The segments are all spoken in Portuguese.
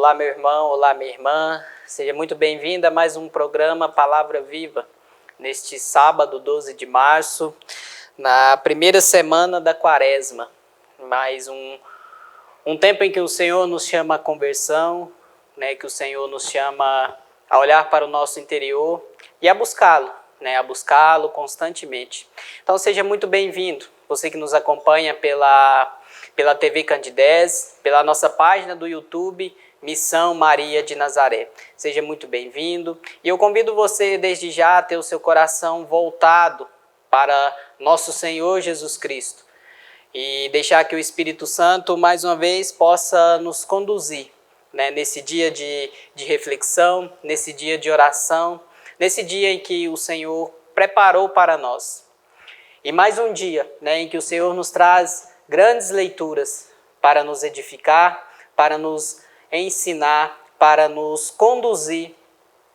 Olá, meu irmão, olá, minha irmã. Seja muito bem-vinda a mais um programa Palavra Viva, neste sábado, 12 de março, na primeira semana da Quaresma. Mais um tempo em que o Senhor nos chama à conversão, né, que o Senhor nos chama a olhar para o nosso interior e a buscá-lo, né, a buscá-lo constantemente. Então, seja muito bem-vindo, você que nos acompanha pela TV Candidez, pela nossa página do YouTube, Missão Maria de Nazaré. Seja muito bem-vindo. E eu convido você, desde já, a ter o seu coração voltado para nosso Senhor Jesus Cristo. E deixar que o Espírito Santo, mais uma vez, possa nos conduzir, né, nesse dia de reflexão, nesse dia de oração, nesse dia em que o Senhor preparou para nós. E mais um dia, né, em que o Senhor nos traz grandes leituras para nos edificar, para nos ensinar, para nos conduzir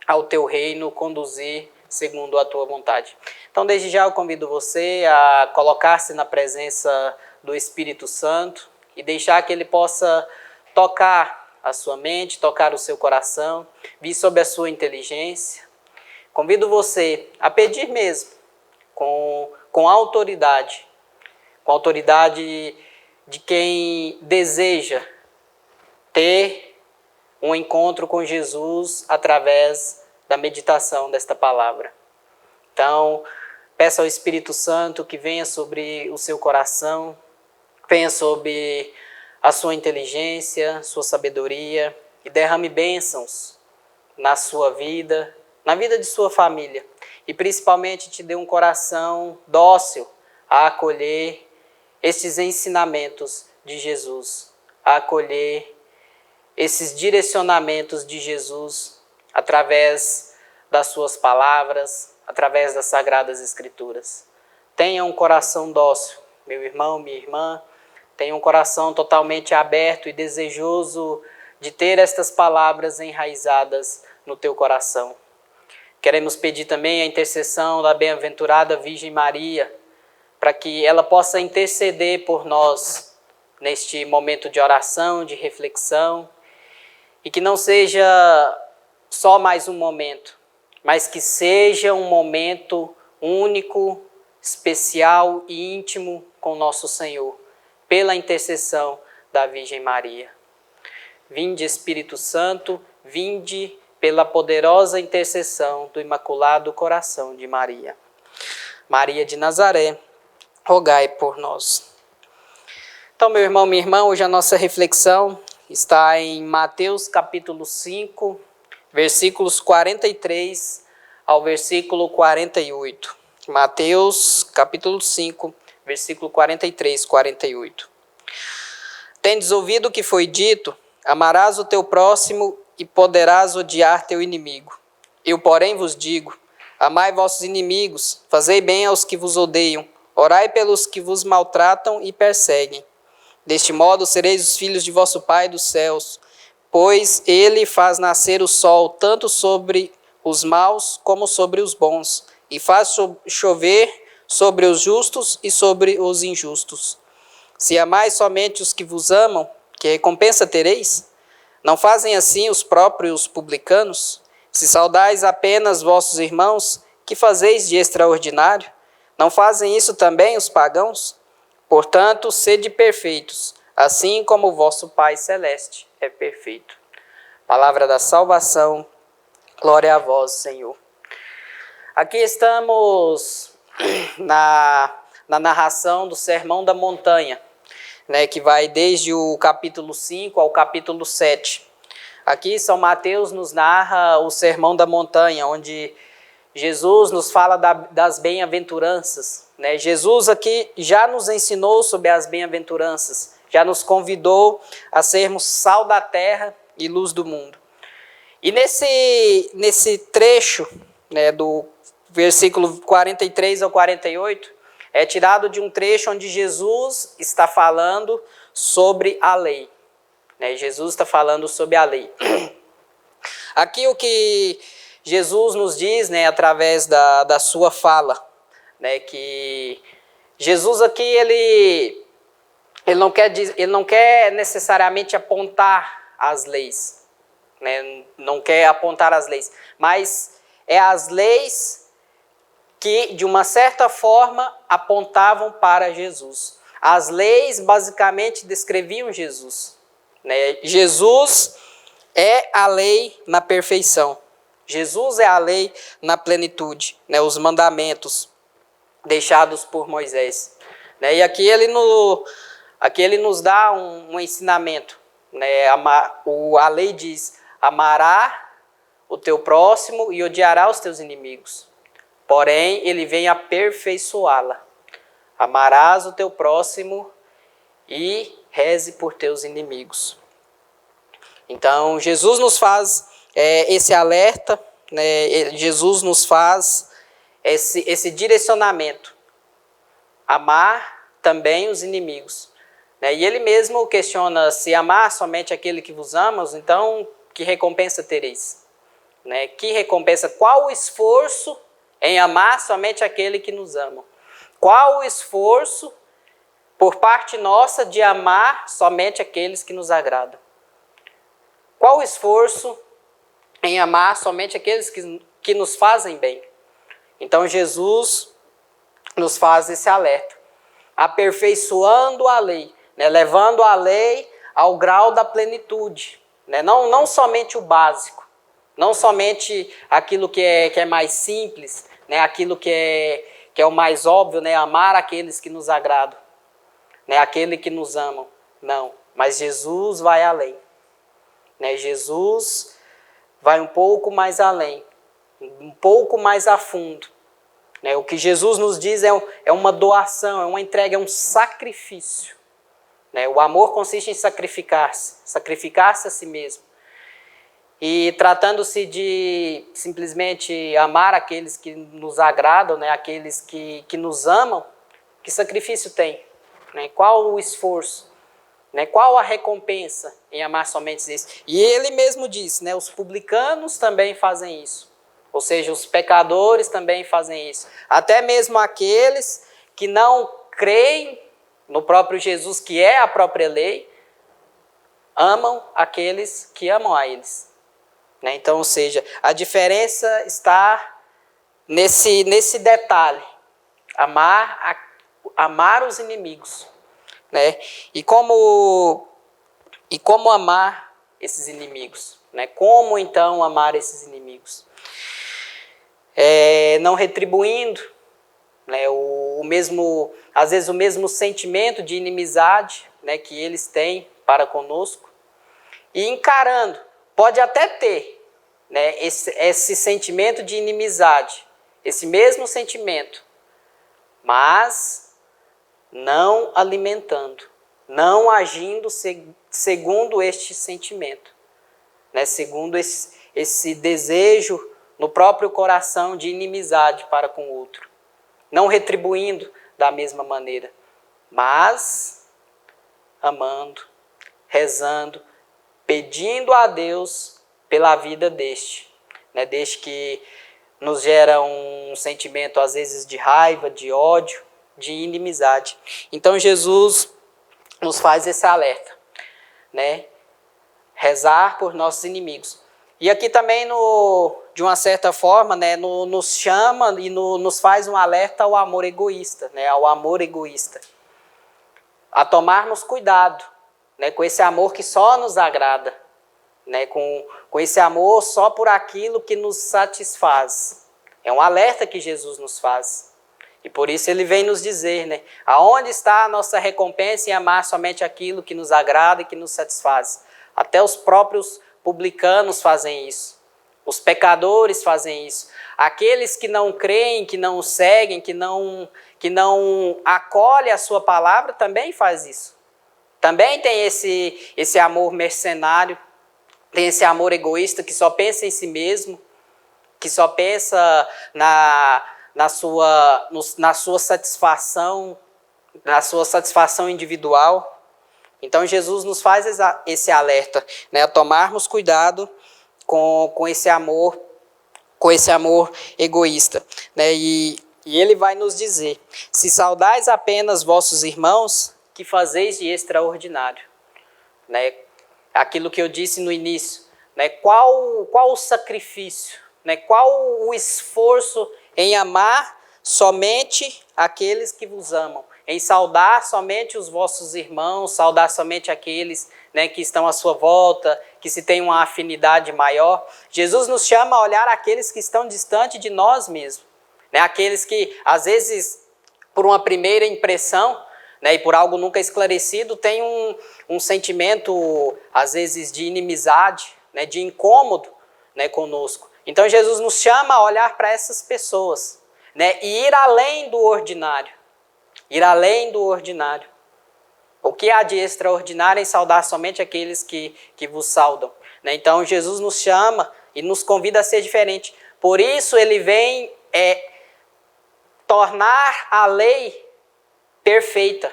ao teu reino, conduzir segundo a tua vontade. Então, desde já eu convido você a colocar-se na presença do Espírito Santo e deixar que ele possa tocar a sua mente, tocar o seu coração, vir sobre a sua inteligência. Convido você a pedir mesmo, com autoridade de quem deseja ter um encontro com Jesus através da meditação desta palavra. Então, peça ao Espírito Santo que venha sobre o seu coração, venha sobre a sua inteligência, sua sabedoria e derrame bênçãos na sua vida, na vida de sua família. E principalmente te dê um coração dócil a acolher esses ensinamentos de Jesus, a acolher esses direcionamentos de Jesus através das suas palavras, através das Sagradas Escrituras. Tenha um coração dócil, meu irmão, minha irmã, tenha um coração totalmente aberto e desejoso de ter estas palavras enraizadas no teu coração. Queremos pedir também a intercessão da bem-aventurada Virgem Maria, para que ela possa interceder por nós neste momento de oração, de reflexão, e que não seja só mais um momento, mas que seja um momento único, especial e íntimo com nosso Senhor, pela intercessão da Virgem Maria. Vinde, Espírito Santo, vinde pela poderosa intercessão do Imaculado Coração de Maria. Maria de Nazaré, rogai por nós. Então, meu irmão, minha irmã, hoje a nossa reflexão está em Mateus capítulo 5, versículos 43 ao versículo 48. Mateus capítulo 5, versículo 43, 48. Tendes ouvido o que foi dito, amarás o teu próximo e poderás odiar teu inimigo. Eu, porém, vos digo, amai vossos inimigos, fazei bem aos que vos odeiam, orai pelos que vos maltratam e perseguem. Deste modo sereis os filhos de vosso Pai dos céus, pois ele faz nascer o sol tanto sobre os maus como sobre os bons, e faz chover sobre os justos e sobre os injustos. Se amais somente os que vos amam, que recompensa tereis? Não fazem assim os próprios publicanos? Se saudais apenas vossos irmãos, que fazeis de extraordinário? Não fazem isso também os pagãos? Portanto, sede perfeitos, assim como o vosso Pai Celeste é perfeito. Palavra da salvação, glória a vós, Senhor. Aqui estamos na narração do Sermão da Montanha, né, que vai desde o capítulo 5 ao capítulo 7. Aqui São Mateus nos narra o Sermão da Montanha, onde Jesus nos fala das bem-aventuranças. Né? Jesus aqui já nos ensinou sobre as bem-aventuranças, já nos convidou a sermos sal da terra e luz do mundo. E nesse trecho, né, do versículo 43 ao 48, é tirado de um trecho onde Jesus está falando sobre a lei. Né? Jesus está falando sobre a lei. Aqui o que Jesus nos diz, né, através da sua fala, né, que Jesus aqui ele não quer necessariamente apontar as leis, né? Não quer apontar as leis, mas é as leis que, de uma certa forma, apontavam para Jesus. As leis, basicamente, descreviam Jesus, né? Jesus é a lei na perfeição. Jesus é a lei na plenitude, né? Os mandamentos deixados por Moisés, né? E aqui ele nos dá um ensinamento, né? A lei diz: amará o teu próximo e odiará os teus inimigos. Porém, ele vem aperfeiçoá-la. Amarás o teu próximo e reze por teus inimigos. Então, Jesus nos faz esse alerta, né? Jesus nos faz esse direcionamento. Amar também os inimigos, né? E ele mesmo questiona: se amar somente aquele que vos ama, então que recompensa tereis? Né? Que recompensa? Qual o esforço em amar somente aquele que nos ama? Qual o esforço por parte nossa de amar somente aqueles que nos agradam? Qual o esforço em amar somente aqueles que nos fazem bem? Então Jesus nos faz esse alerta, aperfeiçoando a lei, né? Levando a lei ao grau da plenitude, né? Não somente o básico, não somente aquilo que é mais simples, né? Aquilo que é o mais óbvio, né? Amar aqueles que nos agradam, né? Aqueles que nos amam. Não, mas Jesus vai além, né? Jesus vai um pouco mais além, um pouco mais a fundo, né? O que Jesus nos diz é uma doação, é uma entrega, é um sacrifício, né? O amor consiste em sacrificar-se a si mesmo. E tratando-se de simplesmente amar aqueles que nos agradam, né? Aqueles que nos amam, que sacrifício tem? Né? Qual o esforço? Né? Qual a recompensa em amar somente esse? E ele mesmo diz, né? Os publicanos também fazem isso. Ou seja, os pecadores também fazem isso. Até mesmo aqueles que não creem no próprio Jesus, que é a própria lei, amam aqueles que amam a eles. Né? Então, ou seja, a diferença está nesse detalhe. Amar os inimigos. Né? E como amar esses inimigos? Né? Como então amar esses inimigos? Não retribuindo, né, às vezes o mesmo sentimento de inimizade, né, que eles têm para conosco, e encarando, pode até ter, né, esse sentimento de inimizade, esse mesmo sentimento, mas não alimentando, não agindo segundo este sentimento, né, segundo esse desejo no próprio coração de inimizade para com o outro. Não retribuindo da mesma maneira, mas amando, rezando, pedindo a Deus pela vida deste, né? Deste que nos gera um sentimento às vezes de raiva, de ódio, de inimizade. Então Jesus nos faz esse alerta, né? Rezar por nossos inimigos. E aqui também, de uma certa forma, né, nos chama e nos faz um alerta ao amor egoísta, né, ao amor egoísta. A tomarmos cuidado, né, com esse amor que só nos agrada, né, com esse amor só por aquilo que nos satisfaz. É um alerta que Jesus nos faz. E por isso ele vem nos dizer, né, aonde está a nossa recompensa em amar somente aquilo que nos agrada e que nos satisfaz. Até os próprios publicanos fazem isso. Os pecadores fazem isso. Aqueles que não creem, que não seguem, que não acolhem a sua palavra, também faz isso. Também tem esse amor mercenário, tem esse amor egoísta que só pensa em si mesmo, que só pensa na sua satisfação individual. Então Jesus nos faz esse alerta, né, a tomarmos cuidado com esse amor egoísta, né? E ele vai nos dizer: se saudais apenas vossos irmãos, que fazeis de extraordinário, né? Aquilo que eu disse no início, né, qual o sacrifício, né, qual o esforço em amar somente aqueles que vos amam, em saudar somente os vossos irmãos, saudar somente aqueles, né, que estão à sua volta, que se tem uma afinidade maior. Jesus nos chama a olhar aqueles que estão distante de nós mesmos, né, aqueles que, às vezes, por uma primeira impressão, né, e por algo nunca esclarecido, tem um sentimento, às vezes, de inimizade, né, de incômodo, né, conosco. Então, Jesus nos chama a olhar para essas pessoas, né, e ir além do ordinário. Ir além do ordinário. O que há de extraordinário em saudar somente aqueles que vos saudam, né? Então, Jesus nos chama e nos convida a ser diferente. Por isso, ele vem tornar a lei perfeita.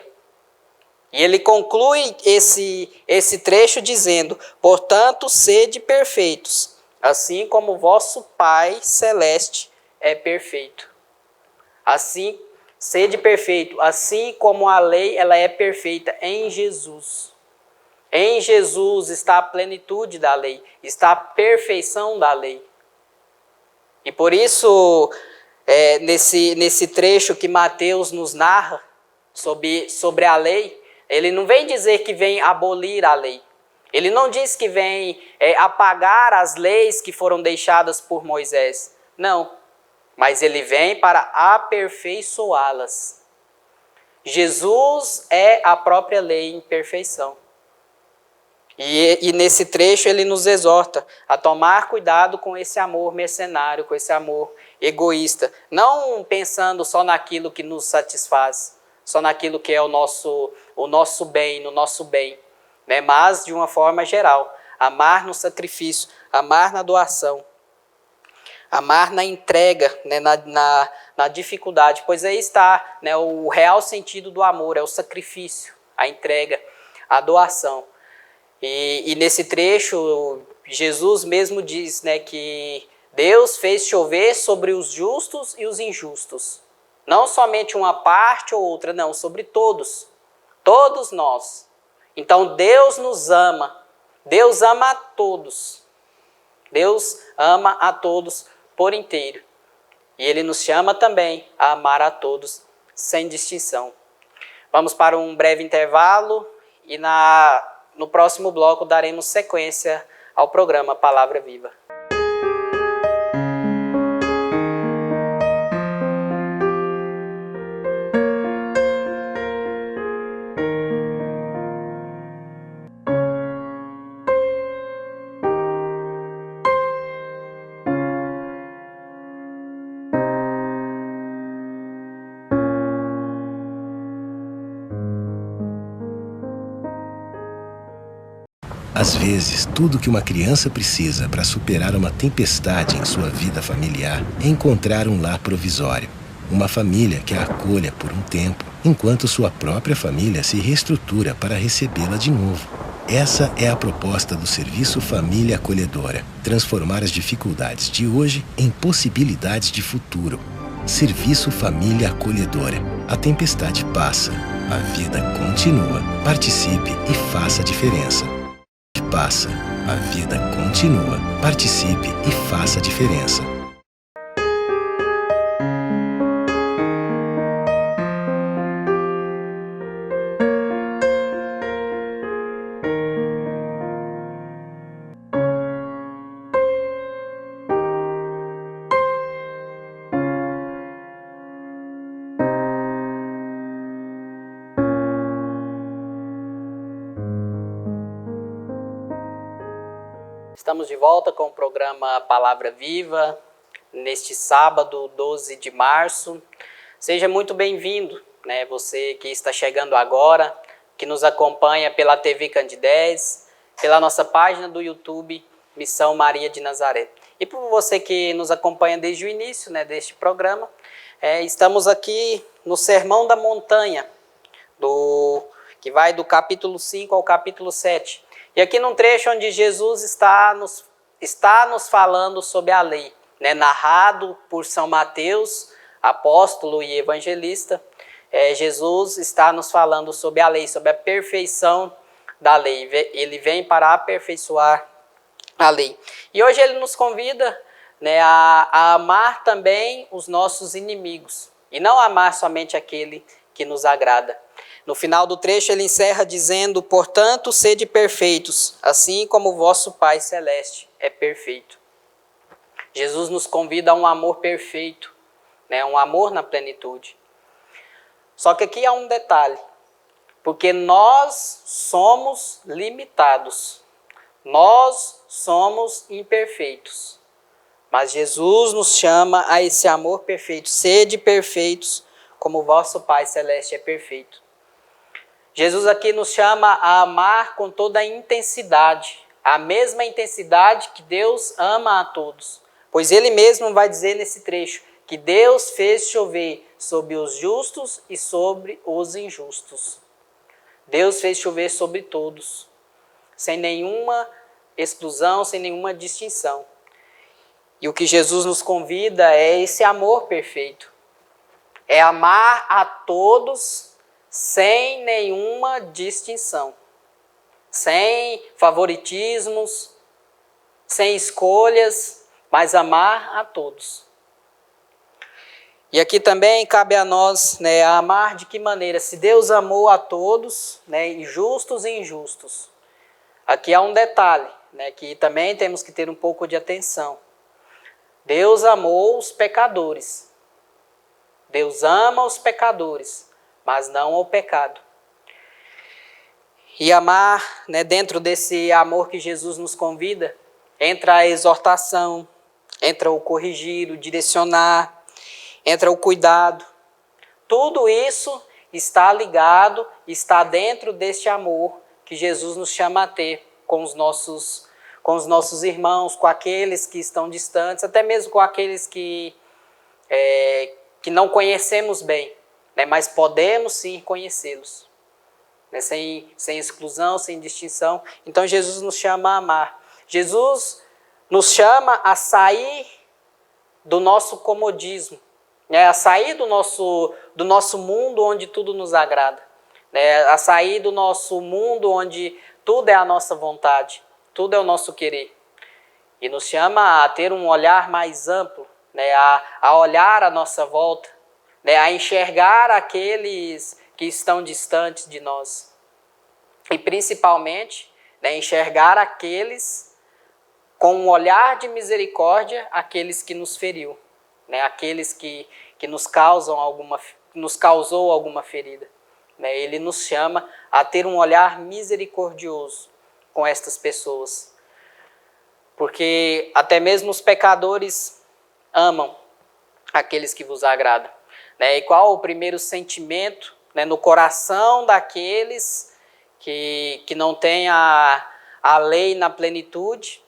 E ele conclui esse trecho dizendo: portanto, sede perfeitos, assim como o vosso Pai Celeste é perfeito. Assim, sede perfeito, assim como a lei ela é perfeita em Jesus. Em Jesus está a plenitude da lei, está a perfeição da lei. E por isso, nesse trecho que Mateus nos narra sobre a lei, ele não vem dizer que vem abolir a lei. Ele não diz que vem apagar as leis que foram deixadas por Moisés. Não, mas ele vem para aperfeiçoá-las. Jesus é a própria lei em perfeição. E nesse trecho ele nos exorta a tomar cuidado com esse amor mercenário, com esse amor egoísta. Não pensando só naquilo que nos satisfaz, só naquilo que é o nosso bem, no nosso bem, né? Mas de uma forma geral. Amar no sacrifício, amar na doação, amar na entrega, né? na dificuldade. Pois aí está, né, o real sentido do amor, é o sacrifício, a entrega, a doação. E nesse trecho, Jesus mesmo diz, né, que Deus fez chover sobre os justos e os injustos. Não somente uma parte ou outra, não, sobre todos. Todos nós. Então Deus nos ama. Deus ama a todos. Deus ama a todos por inteiro. E Ele nos chama também a amar a todos sem distinção. Vamos para um breve intervalo e no próximo bloco daremos sequência ao programa Palavra Viva. Às vezes, tudo que uma criança precisa para superar uma tempestade em sua vida familiar é encontrar um lar provisório. Uma família que a acolha por um tempo, enquanto sua própria família se reestrutura para recebê-la de novo. Essa é a proposta do Serviço Família Acolhedora. Transformar as dificuldades de hoje em possibilidades de futuro. Serviço Família Acolhedora. A tempestade passa, a vida continua. Participe e faça a diferença. Passa, a vida continua. Participe e faça a diferença. Estamos de volta com o programa Palavra Viva, neste sábado, 12 de março. Seja muito bem-vindo, né? Você que está chegando agora, que nos acompanha pela TV Candidez, pela nossa página do YouTube, Missão Maria de Nazaré. E por você que nos acompanha desde o início, né, deste programa, estamos aqui no Sermão da Montanha, que vai do capítulo 5 ao capítulo 7. E aqui num trecho onde Jesus está nos falando sobre a lei, né, narrado por São Mateus, apóstolo e evangelista, Jesus está nos falando sobre a lei, sobre a perfeição da lei. Ele vem para aperfeiçoar a lei. E hoje ele nos convida, né, a amar também os nossos inimigos. E não amar somente aquele que nos agrada. No final do trecho ele encerra dizendo: portanto, sede perfeitos, assim como o vosso Pai Celeste é perfeito. Jesus nos convida a um amor perfeito, né, um amor na plenitude. Só que aqui há um detalhe, porque nós somos limitados, nós somos imperfeitos, mas Jesus nos chama a esse amor perfeito. Sede perfeitos, como o vosso Pai Celeste é perfeito. Jesus aqui nos chama a amar com toda a intensidade, a mesma intensidade que Deus ama a todos. Pois ele mesmo vai dizer nesse trecho que Deus fez chover sobre os justos e sobre os injustos. Deus fez chover sobre todos, sem nenhuma exclusão, sem nenhuma distinção. E o que Jesus nos convida é esse amor perfeito. É amar a todos sem nenhuma distinção, sem favoritismos, sem escolhas, mas amar a todos. E aqui também cabe a nós, né, amar de que maneira? Se Deus amou a todos, né, justos e injustos. Aqui há um detalhe, né, que também temos que ter um pouco de atenção. Deus amou os pecadores. Deus ama os pecadores, mas não o pecado. E amar, né, dentro desse amor que Jesus nos convida, entra a exortação, entra o corrigir, o direcionar, entra o cuidado. Tudo isso está ligado, está dentro deste amor que Jesus nos chama a ter com os nossos irmãos, com aqueles que estão distantes, até mesmo com aqueles que não conhecemos bem, né, mas podemos sim conhecê-los, né, sem exclusão, sem distinção. Então Jesus nos chama a amar. Jesus nos chama a sair do nosso comodismo, né, a sair do nosso mundo onde tudo nos agrada, né, a sair do nosso mundo onde tudo é a nossa vontade, tudo é o nosso querer. E nos chama a ter um olhar mais amplo, né, a olhar à nossa volta, né, a enxergar aqueles que estão distantes de nós. E principalmente, né, enxergar aqueles com um olhar de misericórdia, aqueles que nos feriu, né, aqueles que nos causou alguma ferida. Né, ele nos chama a ter um olhar misericordioso com estas pessoas. Porque até mesmo os pecadores amam aqueles que vos agradam. Né, e qual o primeiro sentimento, né, no coração daqueles que não têm a lei na plenitude,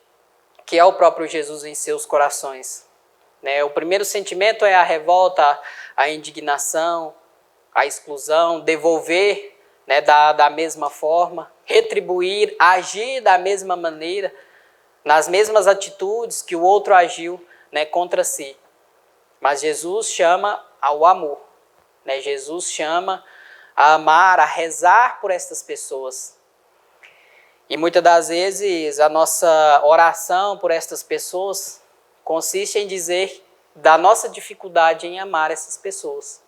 que é o próprio Jesus em seus corações? Né, o primeiro sentimento é a revolta, a indignação, a exclusão, devolver, né, da mesma forma, retribuir, agir da mesma maneira, nas mesmas atitudes que o outro agiu, né, contra si. Mas Jesus chama ao amor, né? Jesus chama a amar, a rezar por estas pessoas. E muitas das vezes a nossa oração por estas pessoas consiste em dizer da nossa dificuldade em amar essas pessoas.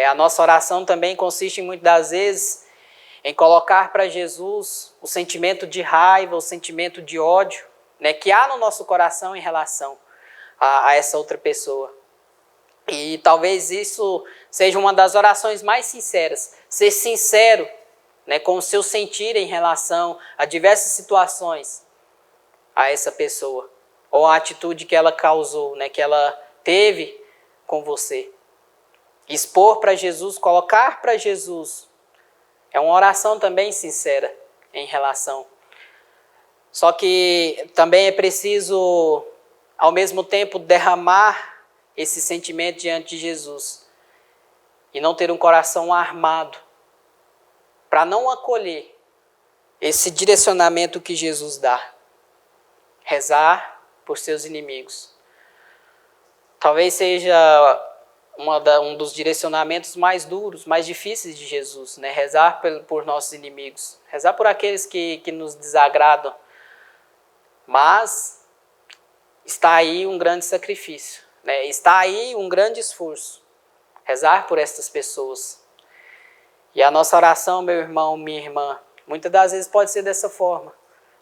A nossa oração também consiste muitas das vezes em colocar para Jesus o sentimento de raiva, o sentimento de ódio, né, que há no nosso coração em relação a essa outra pessoa. E talvez isso seja uma das orações mais sinceras. Ser sincero, né, com o seu sentir em relação a diversas situações a essa pessoa. Ou a atitude que ela causou, né, que ela teve com você. Expor para Jesus, colocar para Jesus. É uma oração também sincera em relação. Só que também é preciso, ao mesmo tempo, derramar esse sentimento diante de Jesus. E não ter um coração armado para não acolher esse direcionamento que Jesus dá. Rezar por seus inimigos. Talvez seja um dos direcionamentos mais duros, mais difíceis de Jesus, né? Rezar por nossos inimigos. Rezar por aqueles que nos desagradam. Mas está aí um grande sacrifício, né? Está aí um grande esforço. Rezar por estas pessoas. E a nossa oração, meu irmão, minha irmã, muitas das vezes pode ser dessa forma,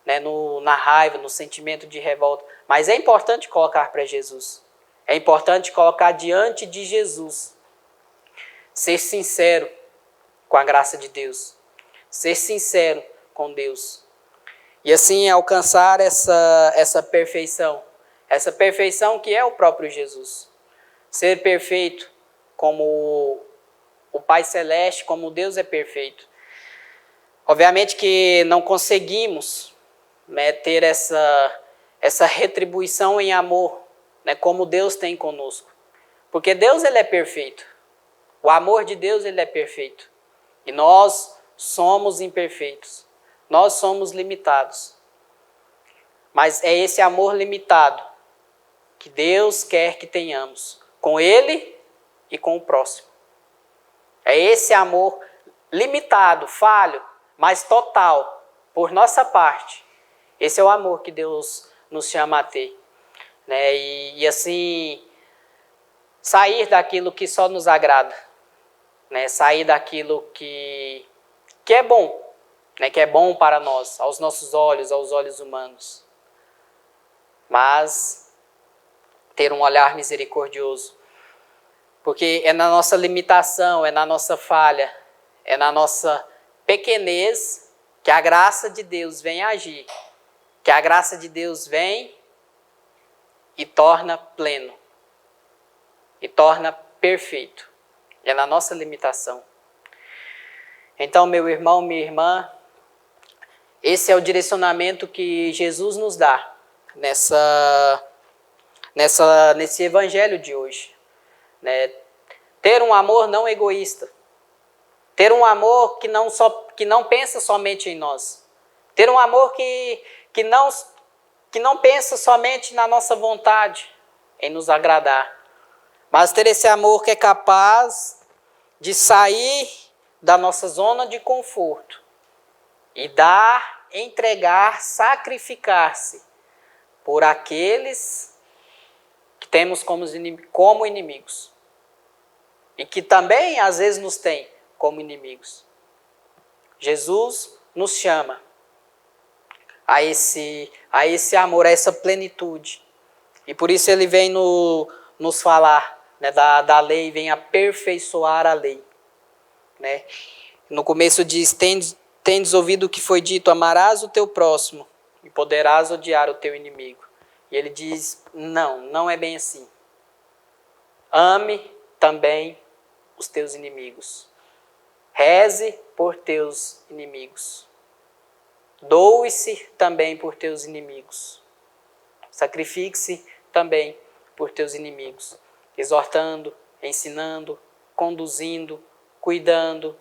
né? Na raiva, no sentimento de revolta. Mas é importante colocar para Jesus. É importante colocar diante de Jesus. Ser sincero com a graça de Deus. Ser sincero com Deus. E assim alcançar essa perfeição. Essa perfeição que é o próprio Jesus. Ser perfeito como o Pai Celeste, como Deus é perfeito. Obviamente que não conseguimos, né, ter essa retribuição em amor, né, como Deus tem conosco. Porque Deus ele é perfeito. O amor de Deus ele é perfeito. E nós somos imperfeitos. Nós somos limitados. Mas é esse amor limitado que Deus quer que tenhamos com Ele e com o próximo. É esse amor limitado, falho, mas total, por nossa parte. Esse é o amor que Deus nos chama a ter. Né? E assim, sair daquilo que só nos agrada. Né? Sair daquilo que é bom. Né? Que é bom para nós, aos nossos olhos, aos olhos humanos. Mas ter um olhar misericordioso. Porque é na nossa limitação, é na nossa falha, é na nossa pequenez que a graça de Deus vem agir. Que a graça de Deus vem e torna pleno. E torna perfeito. É na nossa limitação. Então, meu irmão, minha irmã, esse é o direcionamento que Jesus nos dá nesse evangelho de hoje. Né? Ter um amor não egoísta. Ter um amor que não pensa somente em nós. Ter um amor que não pensa somente na nossa vontade, em nos agradar. Mas ter esse amor que é capaz de sair da nossa zona de conforto e dar, entregar, sacrificar-se por aqueles que temos como inimigos. E que também, às vezes, nos tem como inimigos. Jesus nos chama a esse amor, a essa plenitude. E por isso ele vem nos falar, né, da lei, vem aperfeiçoar a lei. Né? No começo diz, tendes ouvido o que foi dito, amarás o teu próximo e poderás odiar o teu inimigo. E ele diz, não é bem assim. Ame também os teus inimigos. Reze por teus inimigos. Doe-se também por teus inimigos. Sacrifique-se também por teus inimigos. Exortando, ensinando, conduzindo, cuidando,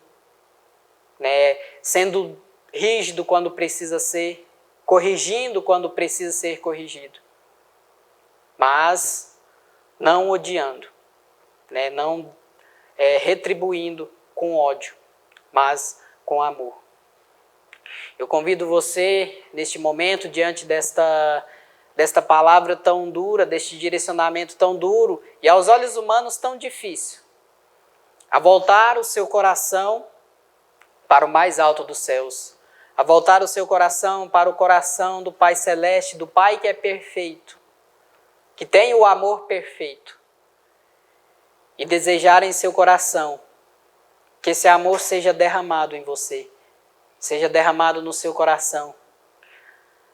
né? Sendo rígido quando precisa ser, corrigindo quando precisa ser corrigido. Mas não odiando, né? Não retribuindo com ódio, mas com amor. Eu convido você, neste momento, diante desta palavra tão dura, deste direcionamento tão duro e aos olhos humanos tão difícil, a voltar o seu coração para o mais alto dos céus, a voltar o seu coração para o coração do Pai Celeste, do Pai que é perfeito, que tem o amor perfeito, e desejar em seu coração que esse amor seja derramado em você, seja derramado no seu coração.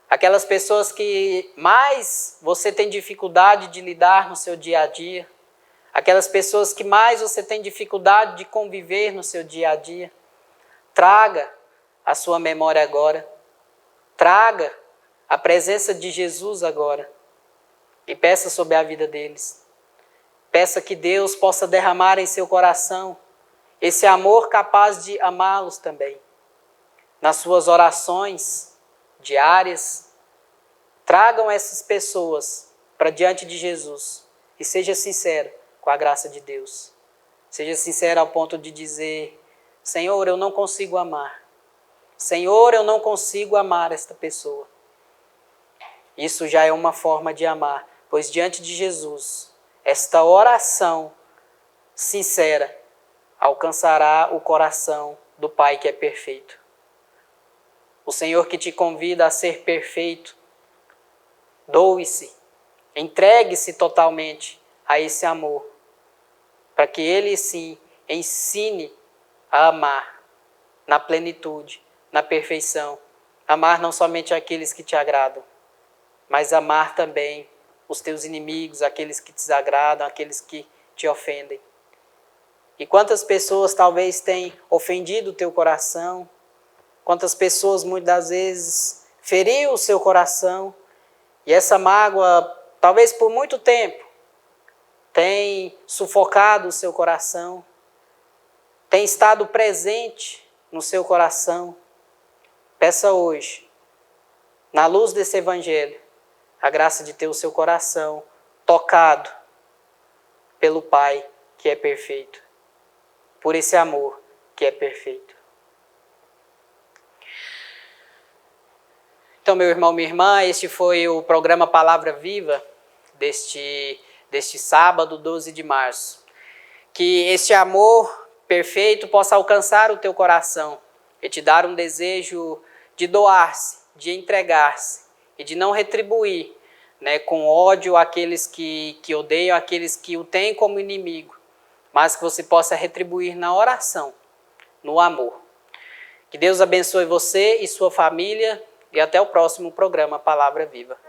Aquelas pessoas que mais você tem dificuldade de lidar no seu dia a dia, aquelas pessoas que mais você tem dificuldade de conviver no seu dia a dia, traga a sua memória agora, traga a presença de Jesus agora e peça sobre a vida deles. Peça que Deus possa derramar em seu coração esse amor capaz de amá-los também. Nas suas orações diárias, tragam essas pessoas para diante de Jesus e seja sincero com a graça de Deus. Seja sincero ao ponto de dizer, Senhor, eu não consigo amar. Senhor, eu não consigo amar esta pessoa. Isso já é uma forma de amar, pois diante de Jesus, esta oração sincera alcançará o coração do Pai que é perfeito. O Senhor que te convida a ser perfeito, doe-se, entregue-se totalmente a esse amor, para que Ele sim ensine a amar na plenitude, na perfeição. Amar não somente aqueles que te agradam, mas amar também os teus inimigos, aqueles que te desagradam, aqueles que te ofendem. E quantas pessoas talvez tenham ofendido o teu coração, quantas pessoas muitas vezes feriu o seu coração, e essa mágoa, talvez por muito tempo, tem sufocado o seu coração, tem estado presente no seu coração. Peça hoje, na luz desse Evangelho, a graça de ter o seu coração tocado pelo Pai que é perfeito, por esse amor que é perfeito. Então, meu irmão, minha irmã, este foi o programa Palavra Viva deste sábado, 12 de março. Que este amor perfeito possa alcançar o teu coração e te dar um desejo de doar-se, de entregar-se e de não retribuir, com ódio aqueles que odeiam, aqueles que o têm como inimigo, mas que você possa retribuir na oração, no amor. Que Deus abençoe você e sua família e até o próximo programa Palavra Viva.